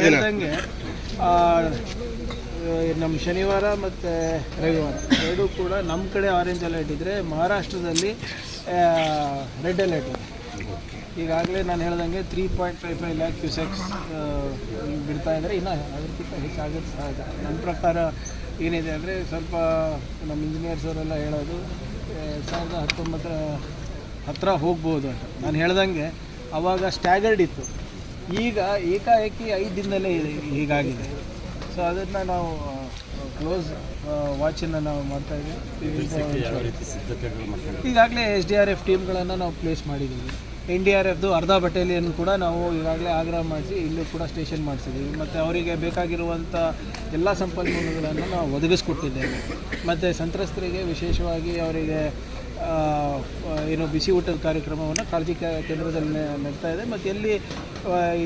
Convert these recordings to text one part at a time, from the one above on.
ಹೇಳ್ದಂಗೆ ನಮ್ಮ ಶನಿವಾರ ಮತ್ತು ರವಿವಾರ ಎರಡೂ ಕೂಡ ನಮ್ಮ ಕಡೆ ಆರೆಂಜ್ ಅಲರ್ಟ್ ಇದ್ದರೆ ಮಹಾರಾಷ್ಟ್ರದಲ್ಲಿ ರೆಡ್ ಅಲರ್ಟ್ ಇದೆ. ಈಗಾಗಲೇ ನಾನು ಹೇಳ್ದಂಗೆ 3.55 ಲ್ಯಾಕ್ ಕ್ಯೂಸೆಕ್ಸ್ ಬಿಡ್ತಾ ಇದ್ದಾರೆ. ಇನ್ನು ಅದಕ್ಕಿಂತ ಹೆಚ್ಚಾಗೋದು ಸಹಜ. ನನ್ನ ಪ್ರಕಾರ ಏನಿದೆ ಅಂದರೆ ಸ್ವಲ್ಪ ನಮ್ಮ ಇಂಜಿನಿಯರ್ಸ್ ಅವರೆಲ್ಲ ಹೇಳೋದು 2019 ಹತ್ತಿರ ಹೋಗ್ಬೋದು ಅಂತ. ನಾನು ಹೇಳ್ದಂಗೆ ಆವಾಗ ಸ್ಟ್ಯಾಗರ್ಡ್ ಇತ್ತು, ಈಗ ಏಕಾಏಕಿ 5 ದಿನದಲ್ಲೇ ಹೀಗಾಗಿದೆ. ಸೊ ಅದನ್ನು ನಾವು ಕ್ಲೋಸ್ ವಾಚನ್ನು ನಾವು ಮಾಡ್ತಾಯಿದ್ದೀವಿ. ಈಗಾಗಲೇ SDRF ಟೀಮ್ಗಳನ್ನು ನಾವು ಪ್ಲೇಸ್ ಮಾಡಿದ್ದೀವಿ. NDRFದು ಅರ್ಧ ಬಟಾಲಿಯನ್ ಕೂಡ ನಾವು ಈಗಾಗಲೇ ಆಗ್ರಹ ಮಾಡಿಸಿ ಇಲ್ಲೂ ಕೂಡ ಸ್ಟೇಷನ್ ಮಾಡಿಸಿದ್ದೀವಿ. ಮತ್ತು ಅವರಿಗೆ ಬೇಕಾಗಿರುವಂಥ ಎಲ್ಲ ಸಂಪನ್ಮೂಲಗಳನ್ನು ನಾವು ಒದಗಿಸ್ಕೊಟ್ಟಿದ್ದೇವೆ. ಮತ್ತು ಸಂತ್ರಸ್ತರಿಗೆ ವಿಶೇಷವಾಗಿ ಅವರಿಗೆ ಏನು ಬಿಸಿ ಊಟದ ಕಾರ್ಯಕ್ರಮವನ್ನು ಕಾಳಜಿ ಕೇಂದ್ರದಲ್ಲಿ ನಡೀತಾ ಇದೆ. ಮತ್ತು ಎಲ್ಲಿ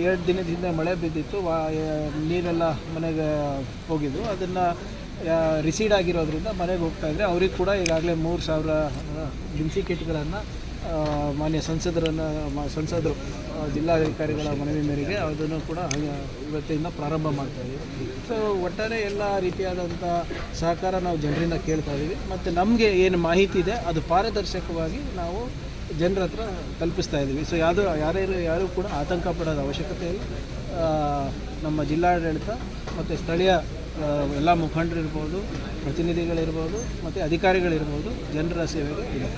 2 ದಿನದ ಹಿಂದೆ ಮಳೆ ಬಿದ್ದಿತ್ತು, ನೀರೆಲ್ಲ ಮನೆಗೆ ಹೋಗಿದ್ದು, ಅದನ್ನು ರಿಸೀಡ್ ಆಗಿರೋದ್ರಿಂದ ಮನೆಗೆ ಹೋಗ್ತಾಯಿದ್ರೆ ಅವ್ರಿಗೆ ಕೂಡ ಈಗಾಗಲೇ 3,000 ದಿನಸಿ ಕಿಟ್ಗಳನ್ನು ಮಾನ್ಯ ಸಂಸದರು ಜಿಲ್ಲಾಧಿಕಾರಿಗಳ ಮನವಿ ಮೇರೆಗೆ ಅದನ್ನು ಕೂಡ ಇವತ್ತಿಂದ ಪ್ರಾರಂಭ ಮಾಡ್ತಾಯಿದ್ದೀವಿ. ಸೊ ಒಟ್ಟಾರೆ ಎಲ್ಲ ರೀತಿಯಾದಂಥ ಸಹಕಾರ ನಾವು ಜನರಿಂದ ಕೇಳ್ತಾ ಇದ್ದೀವಿ. ಮತ್ತು ನಮಗೆ ಏನು ಮಾಹಿತಿ ಇದೆ ಅದು ಪಾರದರ್ಶಕವಾಗಿ ನಾವು ಜನರ ಹತ್ರ ತಲುಪಿಸ್ತಾ ಇದ್ದೀವಿ. ಸೊ ಯಾರು ಕೂಡ ಆತಂಕ ಪಡೋದ ಅವಶ್ಯಕತೆ ಇಲ್ಲ. ನಮ್ಮ ಜಿಲ್ಲಾಡಳಿತ ಮತ್ತು ಸ್ಥಳೀಯ ಎಲ್ಲ ಮುಖಂಡರಿರ್ಬೋದು, ಪ್ರತಿನಿಧಿಗಳಿರ್ಬೋದು ಮತ್ತು ಅಧಿಕಾರಿಗಳಿರ್ಬೋದು ಜನರ ಸೇವೆಗೆ ಇದೆ.